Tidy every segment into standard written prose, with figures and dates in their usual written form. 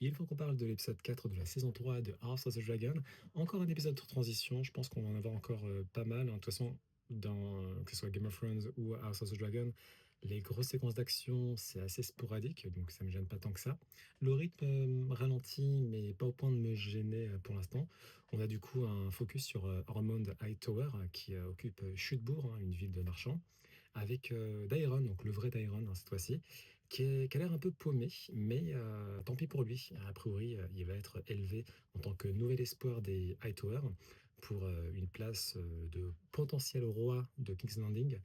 Il faut qu'on parle de l'épisode 4 de la saison 3 de House of the Dragon. Encore un épisode de transition, je pense qu'on va en avoir encore pas mal, hein. De toute façon, que ce soit Game of Thrones ou House of the Dragon, les grosses séquences d'action, c'est assez sporadique, donc ça ne me gêne pas tant que ça. Le rythme ralentit, mais pas au point de me gêner pour l'instant. On a du coup un focus sur Ormond Hightower, qui occupe Chutebourg, hein, une ville de marchands, avec Daeron, donc le vrai Daeron, hein, cette fois-ci, qui a l'air un peu paumé, mais tant pis pour lui. A priori, il va être élevé en tant que nouvel espoir des Hightower pour une place de potentiel roi de King's Landing.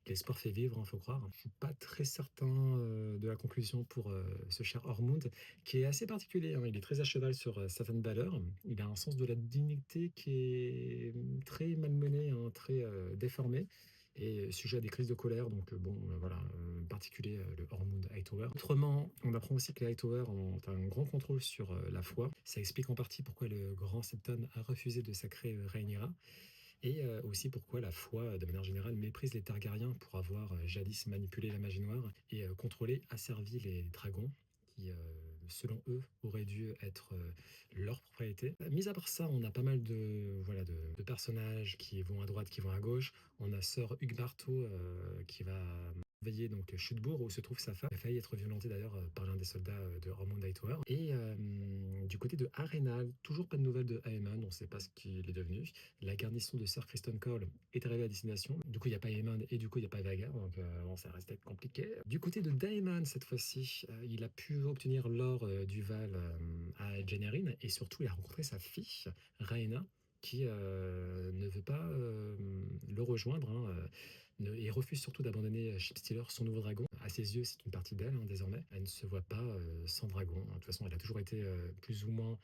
L'espoir fait vivre, il faut croire. Je suis pas très certain de la conclusion pour ce cher Ormond, qui est assez particulier, hein. Il est très à cheval sur Savon Balor. Il a un sens de la dignité qui est très malmené, hein, très déformé et sujet à des crises de colère. Donc, voilà, particulier, le Hormone Hightower. Autrement, on apprend aussi que les Hightower ont un grand contrôle sur la foi. Ça explique en partie pourquoi le grand Septon a refusé de sacrer Rhaenyra et aussi pourquoi la foi, de manière générale, méprise les Targaryens pour avoir jadis manipulé la magie noire et contrôlé, asservi les dragons qui, selon eux, auraient dû être leur propriété. Mis à part ça, on a pas mal de personnages qui vont à droite, qui vont à gauche. On a Sœur Hugues Marteau qui va veiller donc Chutebourg où se trouve sa femme. Elle a failli être violentée d'ailleurs par l'un des soldats de Hormone Hightower. Et du côté de Arenal, toujours pas de nouvelles de Aemon, on ne sait pas ce qu'il est devenu. La garnison de Sir Criston Cole est arrivée à destination. Du coup, il n'y a pas Aemon et du coup, il n'y a pas Vhagar. Donc, bon, ça reste être compliqué. Du côté de Daemon, cette fois-ci, il a pu obtenir l'or du Val à Jennarine et surtout, il a rencontré sa fille, Rhaena, qui ne veut pas le rejoindre, hein, et refuse surtout d'abandonner Shipstealer, son nouveau dragon. À ses yeux, c'est une partie d'elle, hein, désormais. Elle ne se voit pas sans dragon, hein. De toute façon, elle a toujours été plus ou moins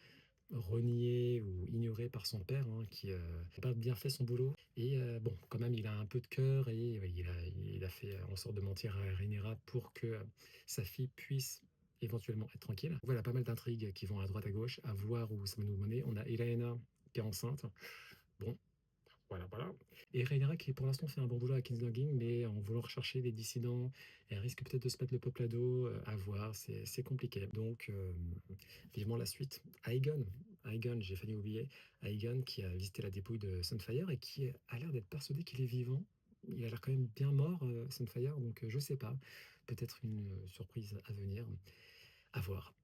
renié ou ignoré par son père, hein, qui n'a pas bien fait son boulot. Et bon, quand même, il a un peu de cœur et ouais, il a fait en sorte de mentir à Rhaenyra pour que sa fille puisse éventuellement être tranquille. Voilà, pas mal d'intrigues qui vont à droite à gauche, à voir où ça va nous mener. On a Elaena qui est enceinte. Bon, voilà, voilà. Et Rhaenyra qui pour l'instant fait un bon boulot à King's Landing, mais en voulant rechercher les dissidents, elle risque peut-être de se mettre le peuple à dos, à voir, c'est compliqué. Donc, vivement la suite. Aegon, j'ai failli oublier, Aegon qui a visité la dépouille de Sunfire et qui a l'air d'être persuadé qu'il est vivant. Il a l'air quand même bien mort, Sunfire, donc je sais pas. Peut-être une surprise à venir. À voir.